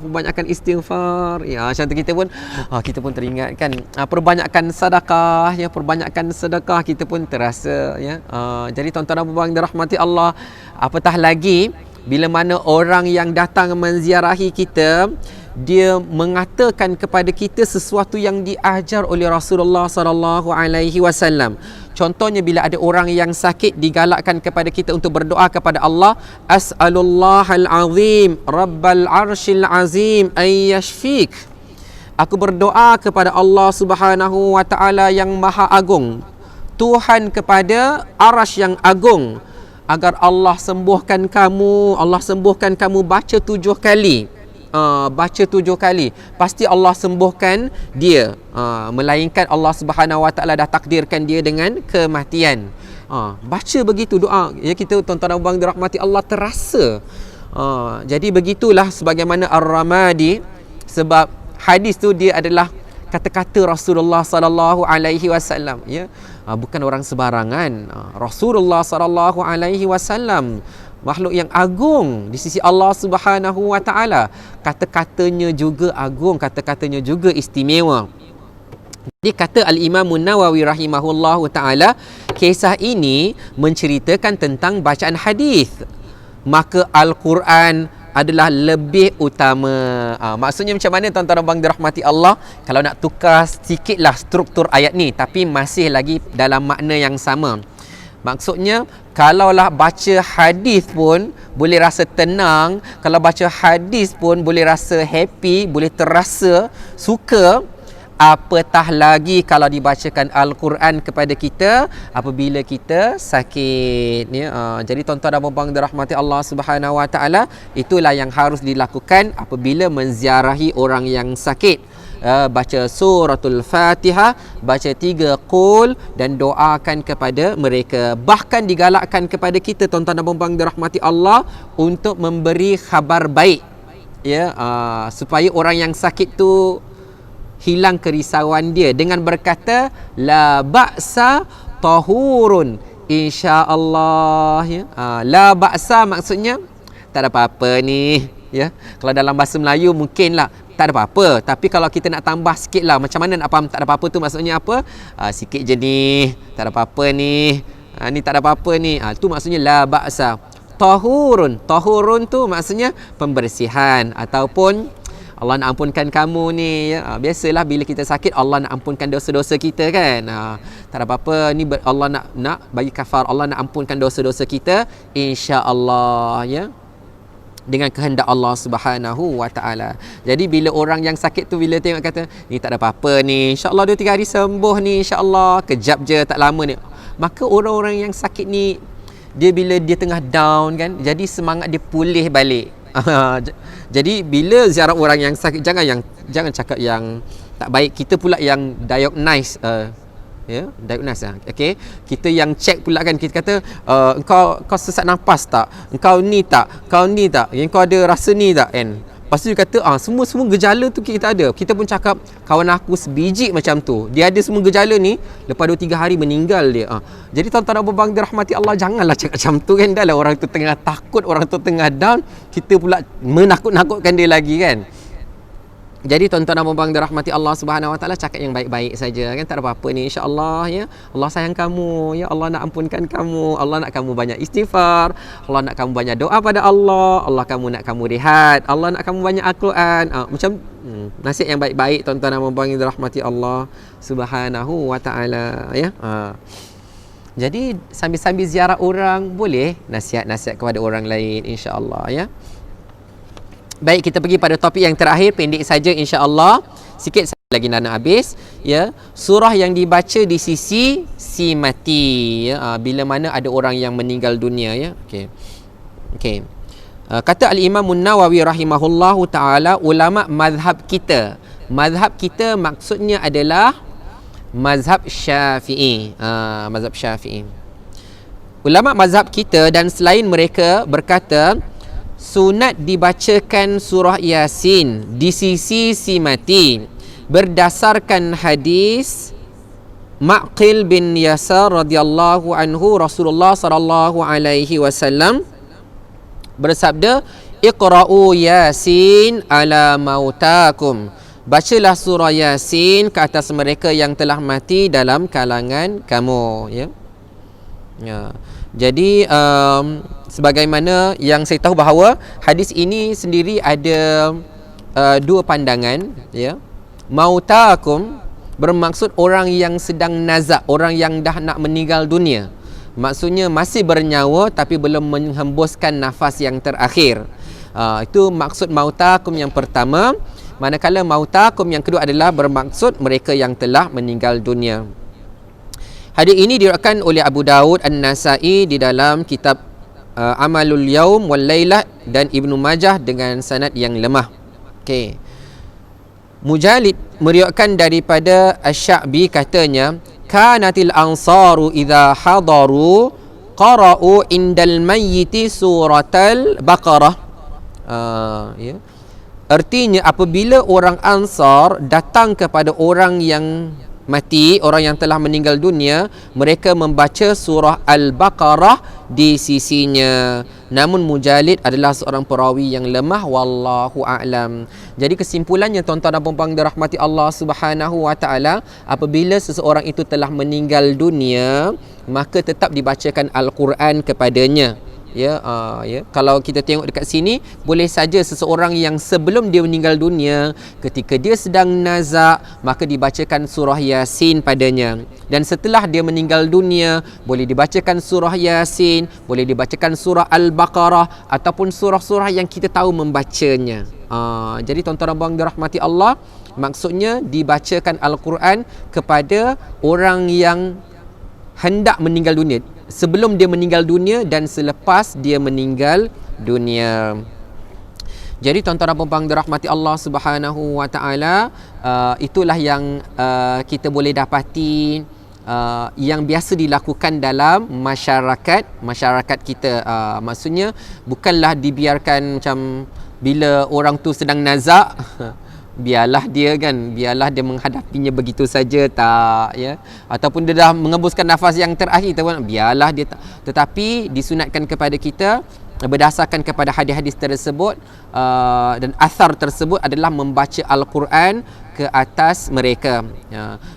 Ya, macam tu kita pun teringat kan. Perbanyakkan sedekah, ya, perbanyakkan sedekah, kita pun terasa, ya. Jadi tuan-tuan dan puan dirahmati Allah, apatah lagi bila mana orang yang datang menziarahi kita, dia mengatakan kepada kita sesuatu yang diajar oleh Rasulullah sallallahu alaihi wasallam. Contohnya bila ada orang yang sakit, digalakkan kepada kita untuk berdoa kepada Allah, as'alullahal azim rabbal arsyil azim ay yashfik. Aku berdoa kepada Allah Subhanahu Wa Taala yang Maha Agung, Tuhan kepada arasy yang agung, agar Allah sembuhkan kamu. Allah sembuhkan kamu. Baca 7 kali. Baca 7 kali, pasti Allah sembuhkan dia. Melainkan Allah Subhanahu Wa Taala dah takdirkan dia dengan kematian. Baca begitu doa, ya, kita tuan-tuan dan puan dirahmati Allah terasa. Jadi begitulah sebagaimana Ar-Ramadi. Sebab hadis tu dia adalah kata-kata Rasulullah sallallahu alaihi wasallam, ya. Bukan orang sebarangan. Rasulullah sallallahu alaihi wasallam, makhluk yang agung di sisi Allah Subhanahu Wa Taala. Kata-katanya juga agung, kata-katanya juga istimewa. Jadi kata Al-Imam Nawawi rahimahullahu taala, kisah ini menceritakan tentang bacaan hadis. Maka Al-Quran adalah lebih utama. Maksudnya macam mana, tuan-tuan dan puan dirahmati Allah? Kalau nak tukar sikitlah struktur ayat ni, tapi masih lagi dalam makna yang sama. Maksudnya, kalaulah baca hadis pun boleh rasa tenang, kalau baca hadis pun boleh rasa happy, boleh terasa suka, apatah lagi kalau dibacakan Al-Quran kepada kita apabila kita sakit, ya. Jadi tuan-tuan dan puan dirahmati Allah Subhanahu Wa Taala, itulah yang harus dilakukan apabila menziarahi orang yang sakit. Baca suratul Fatihah, baca 3 qul dan doakan kepada mereka. Bahkan digalakkan kepada kita, tuan-tuan dan puan dirahmati Allah, untuk memberi khabar baik, ya, supaya orang yang sakit tu hilang kerisauan dia dengan berkata la ba'sa tahurun insya-Allah, ya. La ba'sa maksudnya tak ada apa-apa ni, ya. Kalau dalam bahasa Melayu mungkinlah tak ada apa-apa, tapi kalau kita nak tambah sikit lah, macam mana nak faham tak ada apa-apa tu maksudnya apa? Sikit je ni, tak ada apa-apa ni, ni tak ada apa-apa ni, tu maksudnya la ba'sa. Tahurun tu maksudnya pembersihan, ataupun Allah nak ampunkan kamu ni, ya. Biasalah bila kita sakit, Allah nak ampunkan dosa-dosa kita kan. Tak ada apa-apa ni, Allah nak bagi kafar, Allah nak ampunkan dosa-dosa kita, insya-Allah, ya, dengan kehendak Allah Subhanahu Wa Taala. Jadi bila orang yang sakit tu bila tengok kata ni tak ada apa-apa ni, insya-Allah 2-3 hari sembuh ni, insya-Allah, kejap je, tak lama ni, maka orang-orang yang sakit ni dia bila dia tengah down kan, jadi semangat dia pulih balik. Jadi bila ziarah orang yang sakit, jangan cakap yang tak baik. Kita pula yang diagnose, diagnose lah. Okey, kita yang check pula kan. Kita kata engkau sesak nafas tak, engkau ni tak, engkau ada rasa ni tak kan. Lepas tu dia kata semua gejala tu kita ada. Kita pun cakap kawan aku sebiji macam tu, dia ada semua gejala ni, lepas 2-3 hari meninggal dia. Jadi tuan-tuan dan puan-puan dirahmati Allah, janganlah cakap macam tu kan. Dah lah orang tu tengah takut, orang tu tengah down, kita pula menakut-nakutkan dia lagi kan. Jadi tuan-tuan dan puan-puan dirahmati Allah Subhanahu Wa Taala, cakap yang baik-baik saja kan, tak ada apa-apa ni, insya-Allah ya. Allah sayang kamu, ya Allah nak ampunkan kamu, Allah nak kamu banyak istighfar, Allah nak kamu banyak doa pada Allah, Allah nak kamu rehat, Allah nak kamu banyak Al-Quran. Macam nasihat yang baik-baik tuan-tuan dan puan-puan dirahmati Allah Subhanahu Wa Taala ya. Jadi sambil-sambil ziarah orang, boleh nasihat-nasihat kepada orang lain, insya-Allah ya. Baik, kita pergi pada topik yang terakhir, pendek saja insya-Allah. Sikit lagi nak habis ya. Surah yang dibaca di sisi si mati ya. Bila mana ada orang yang meninggal dunia ya. Okey. Kata Al-Imam An-Nawawi rahimahullahu taala, ulama mazhab kita maksudnya adalah mazhab Syafi'i. Mazhab Syafi'i. Ulama mazhab kita dan selain mereka berkata sunat dibacakan surah Yasin di sisi si mati berdasarkan hadis Ma'qil bin Yasar radhiyallahu anhu. Rasulullah sallallahu alaihi wasallam bersabda, "Iqra'u Yasin ala mautakum." Bacalah surah Yasin ke atas mereka yang telah mati dalam kalangan kamu ya. Jadi sebagaimana yang saya tahu bahawa hadis ini sendiri ada dua pandangan ya. Mautakum bermaksud orang yang sedang nazak, orang yang dah nak meninggal dunia. Maksudnya masih bernyawa tapi belum menghembuskan nafas yang terakhir. Itu maksud mautakum yang pertama. Manakala mautakum yang kedua adalah bermaksud mereka yang telah meninggal dunia. Hadis ini diriwayatkan oleh Abu Daud, An-Nasa'i di dalam kitab Amalul Yaum wal Lailah dan Ibnu Majah dengan sanad yang lemah. Okey. Mujalid meriwayatkan daripada Asy-Sya'bi katanya, "Kanatil ansaru idza hadaru qara'u indal mayyiti suratal Baqarah." Ya. Artinya apabila orang Ansar datang kepada orang yang mati, orang yang telah meninggal dunia, mereka membaca surah Al-Baqarah di sisinya. Namun Mujalid adalah seorang perawi yang lemah, wallahu a'lam. Jadi kesimpulannya tuan-tuan dan puan-puan dirahmati Allah Subhanahu Wa Taala, apabila seseorang itu telah meninggal dunia, maka tetap dibacakan Al-Quran kepadanya. Ya, kalau kita tengok dekat sini, boleh saja seseorang yang sebelum dia meninggal dunia, ketika dia sedang nazak, maka dibacakan surah Yasin padanya. Dan setelah dia meninggal dunia, boleh dibacakan surah Yasin, boleh dibacakan surah Al-Baqarah ataupun surah-surah yang kita tahu membacanya. Jadi tuan-tuan dan puan dirahmati Allah, maksudnya dibacakan Al-Quran kepada orang yang hendak meninggal dunia, sebelum dia meninggal dunia dan selepas dia meninggal dunia. Jadi tuan-tuan dan puan-puan dirahmati Allah Subhanahu Wa Taala, itulah yang kita boleh dapati yang biasa dilakukan dalam masyarakat kita. Maksudnya bukanlah dibiarkan macam bila orang tu sedang nazak biarlah dia menghadapinya begitu saja, tak ya, ataupun dia dah mengembuskan nafas yang terakhir, biarlah dia tak. Tetapi disunatkan kepada kita berdasarkan kepada hadis-hadis tersebut dan athar tersebut adalah membaca Al-Quran ke atas mereka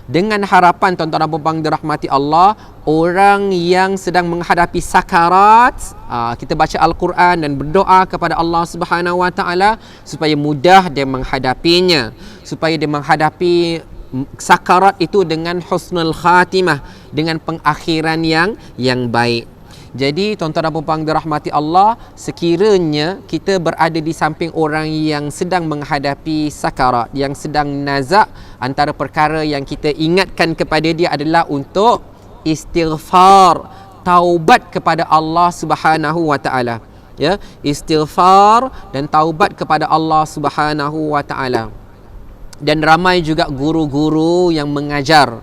dengan harapan tuan-tuan dan puan-puan dirahmati Allah, orang yang sedang menghadapi sakarat, kita baca Al-Quran dan berdoa kepada Allah Subhanahu Wa Taala supaya mudah dia menghadapinya, supaya dia menghadapi sakarat itu dengan husnul khatimah, dengan pengakhiran yang baik. Jadi tuan-tuan dan puan-puan dirahmati Allah, sekiranya kita berada di samping orang yang sedang menghadapi sakarat, yang sedang nazak, antara perkara yang kita ingatkan kepada dia adalah untuk istighfar, taubat kepada Allah Subhanahu wa taala. Ya, istighfar dan taubat kepada Allah Subhanahu wa taala. Dan ramai juga guru-guru yang mengajar,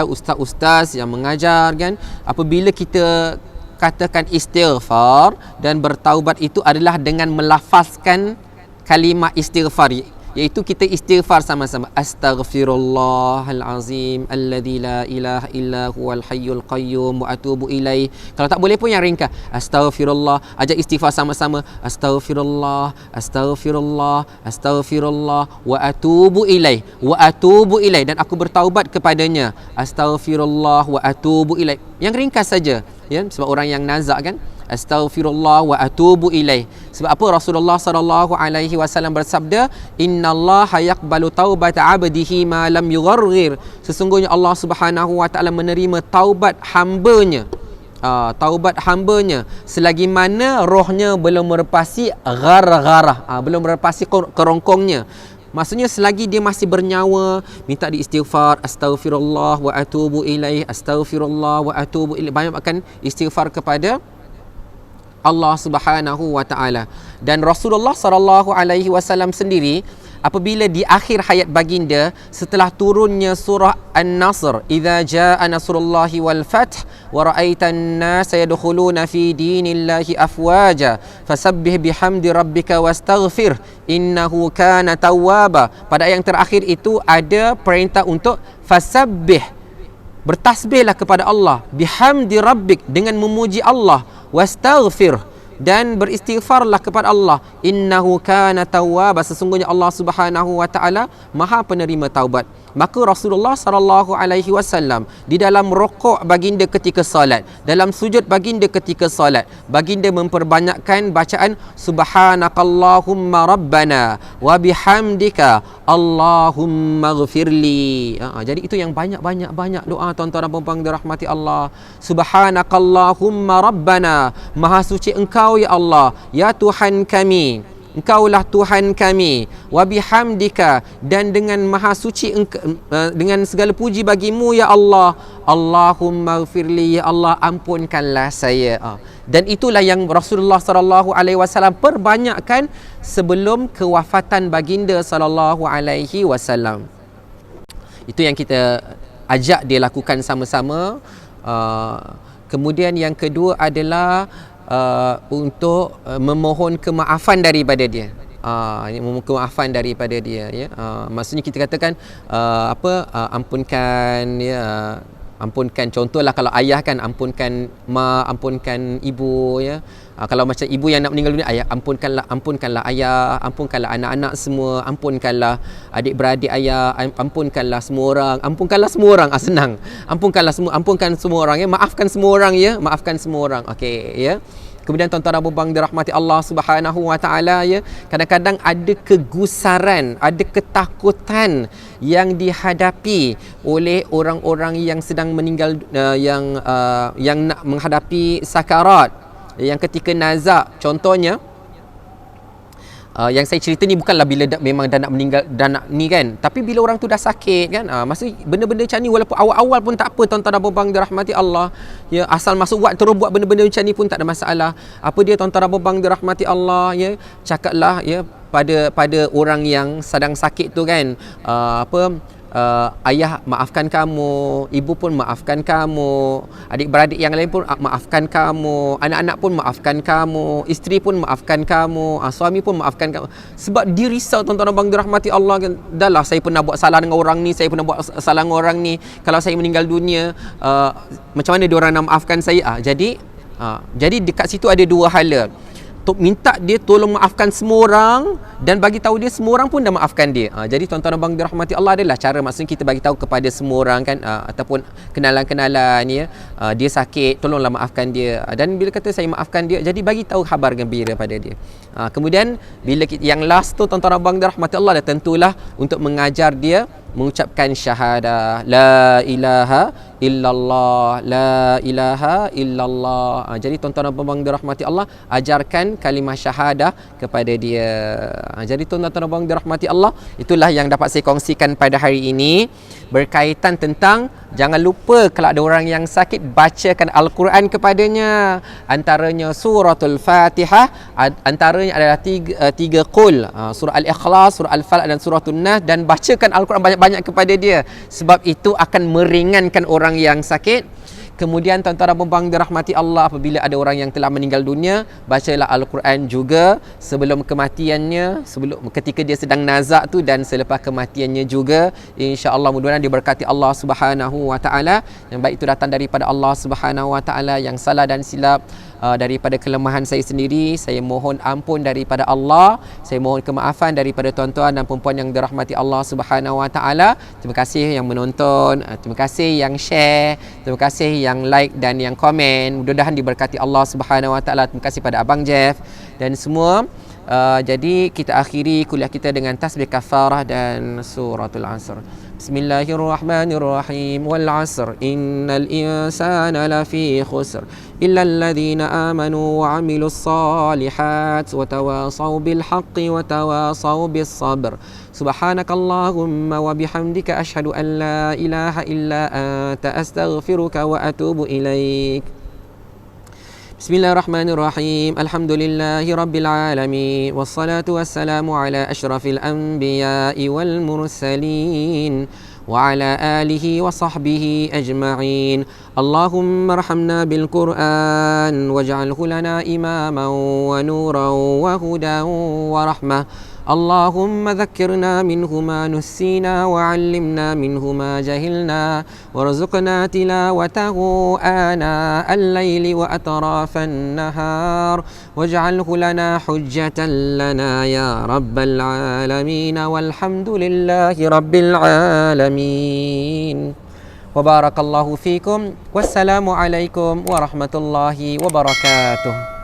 ustaz-ustaz yang mengajar kan, apabila kita katakan istighfar dan bertaubat itu adalah dengan melafazkan kalimah istighfar, iaitu kita istighfar sama-sama, astaghfirullahalazim alladzi la ilaha illa huwal hayyul qayyum wa atubu ilaih. Kalau tak boleh pun yang ringkas, astaghfirullah, ajak istighfar sama-sama, astaghfirullah, astaghfirullah, astaghfirullah wa atubu ilaih, dan aku bertaubat kepadanya, astaghfirullah wa atubu ilaih. Yang ringkas saja, ya, sebab orang yang nazak kan, astaghfirullah wa atubu ilaih. Sebab apa? Rasulullah sallallahu alaihi wasallam bersabda, innallaha yaqbalu taubata 'abdihi ma lam yugharghir. Sesungguhnya Allah Subhanahu wa taala menerima taubat hamba-Nya. Taubat hamba-Nya selagi mana rohnya belum merepasi ghargharah, belum merepasi kerongkongnya. Maksudnya selagi dia masih bernyawa, minta diistighfar, astaghfirullah wa atubu ilaih, astaghfirullah wa atubu ilaih. Banyakkan istighfar kepada Allah Subhanahu wa taala. Dan Rasulullah sallallahu alaihi wasallam sendiri, apabila di akhir hayat baginda, setelah turunnya surah An-Nasr, idza jaa nasrullahi wal fath wa ra'aitan nasa yadkhuluna fi dinillahi afwaja fasabbih bihamdi rabbika wastaghfir innahu kana tawwaba. Pada ayat yang terakhir itu ada perintah untuk fasabbih, bertasbihlah kepada Allah, bihamdi rabbik, dengan memuji Allah, wastaghfir, dan beristighfarlah kepada Allah, innahu kana tawwaba, sesungguhnya Allah Subhanahu wa taala Maha penerima taubat. Maka Rasulullah sallallahu alaihi wasallam di dalam rukuk baginda ketika salat, dalam sujud baginda ketika salat, baginda memperbanyakkan bacaan subhanakallahumma rabbana wa bihamdika Allahumma ghfirli. Jadi itu yang banyak doa tuan-tuan dan puan-puan dirahmati Allah. Subhanakallahumma rabbana, maha suci Engkau ya Allah, ya Tuhan kami, Engkaulah Tuhan kami, wa bihamdika, dan dengan maha suci dengan segala puji bagimu ya Allah, Allahumma ghfirli, ya Allah ampunkanlah saya. Dan itulah yang Rasulullah sallallahu alaihi wasallam perbanyakkan sebelum kewafatan baginda sallallahu alaihi wasallam. Itu yang kita ajak dia lakukan sama-sama. Kemudian yang kedua adalah untuk memohon kemaafan daripada dia. Memohon kemaafan daripada dia, ya. Maksudnya kita katakan ampunkan, ya, ampunkan, contohlah kalau ayah kan, ampunkan mak, ampunkan ibu, ya. Kalau macam ibu yang nak meninggal dunia, ayah ampunkanlah ayah, ampunkanlah anak-anak semua, ampunkanlah adik-beradik ayah, ampunkanlah semua orang, senang. Ampunkan semua orang, ya, maafkan semua orang, ya, maafkan semua orang. Okey, ya. Kemudian tuan-tuan dan puan-puan dirahmati Allah Subhanahu wa taala, ya, kadang-kadang ada kegusaran, ada ketakutan yang dihadapi oleh orang-orang yang sedang meninggal, yang nak menghadapi sakarat, yang ketika nazak. Contohnya, yang saya cerita ni bukanlah bila memang dah nak meninggal, dah nak ni kan, tapi bila orang tu dah sakit kan, maksud benda-benda macam ni walaupun awal-awal pun tak apa tuan-tuan dan puan-puan dirahmati Allah, ya, asal masuk buat terus buat benda-benda macam ni pun tak ada masalah. Apa dia tuan-tuan dan puan-puan dirahmati Allah, ya, cakaplah, ya, pada orang yang sedang sakit tu kan, ayah maafkan kamu, ibu pun maafkan kamu, adik-beradik yang lain pun maafkan kamu, anak-anak pun maafkan kamu, isteri pun maafkan kamu, suami pun maafkan kamu. Sebab dia risau tuan-tuan dan puan dirahmati Allah kan, dah lah saya pernah buat salah dengan orang ni, saya pernah buat salah dengan orang ni, kalau saya meninggal dunia, macam mana dia orang nak maafkan saya? Jadi dekat situ ada dua hala. Minta dia tolong maafkan semua orang dan bagi tahu dia semua orang pun dah maafkan dia. Jadi tuan-tuan dan puan dirahmati Allah adalah cara, maksudnya kita bagi tahu kepada semua orang kan, ataupun kenalan-kenalan, ya, dia sakit, tolonglah maafkan dia. Dan bila kata saya maafkan dia, jadi bagi tahu khabar gembira pada dia. Kemudian bila yang last tu tuan-tuan dan puan dirahmati Allah, tentulah untuk mengajar dia mengucapkan syahadah, la ilaha illallah, la ilaha illallah. Jadi tuan-tuan dan puan dirahmati Allah, ajarkan kalimah syahadah kepada dia. Jadi tuan-tuan dan puan dirahmati Allah, itulah yang dapat saya kongsikan pada hari ini berkaitan tentang Jangan lupa kalau ada orang yang sakit, bacakan Al-Quran kepadanya. Antaranya suratul Fatihah, antaranya adalah tiga qul, surah Al-Ikhlas, surah Al-Falaq dan suratul Nas, dan bacakan Al-Quran banyak-banyak kepada dia. Sebab itu akan meringankan orang yang sakit. Kemudian tuan-tuan dan puan-puan dirahmati Allah, apabila ada orang yang telah meninggal dunia, bacalah Al-Quran juga sebelum kematiannya, ketika dia sedang nazak tu, dan selepas kematiannya juga. Insya-Allah mudah-mudahan diberkati Allah Subhanahu wa taala. Yang baik itu datang daripada Allah Subhanahu wa taala, yang salah dan silap daripada kelemahan saya sendiri, saya mohon ampun daripada Allah. Saya mohon kemaafan daripada tuan-tuan dan puan-puan yang dirahmati Allah Subhanahu wa taala. Terima kasih yang menonton, terima kasih yang share, terima kasih yang like dan yang komen. Mudah-mudahan diberkati Allah Subhanahu wa taala. Terima kasih pada Abang Jeff dan semua. Jadi kita akhiri kuliah kita dengan tasbih kafarah dan suratul Asr. Bismillahirrahmanirrahim. Wal 'asr innal insana lafi khusr illa alladhina amanu wa 'amilus solihat wa tawasaw bil haqqi wa tawasaw bis sabr. Subhanakallahumma wa bihamdika asyhadu an la ilaha illa anta astaghfiruka wa atubu ilaik. Bismillahirrahmanirrahim. Alhamdulillahi rabbil alamin. Wassalatu wassalamu ala asyrafil anbiya'i wal mursalin wa ala alihi wa sahbihi ajma'in. Allahumma arhamna bil Qur'an waj'alhu lana imaman wa nuran wa hudan wa rahmah. اللهم ذكرنا منه ما نسينا وعلمنا منه ما جهلنا وارزقنا تلاوته آناء الليل وأطراف النهار واجعله لنا حجة لنا يا رب العالمين والحمد لله رب العالمين وبارك الله فيكم والسلام عليكم ورحمة الله وبركاته.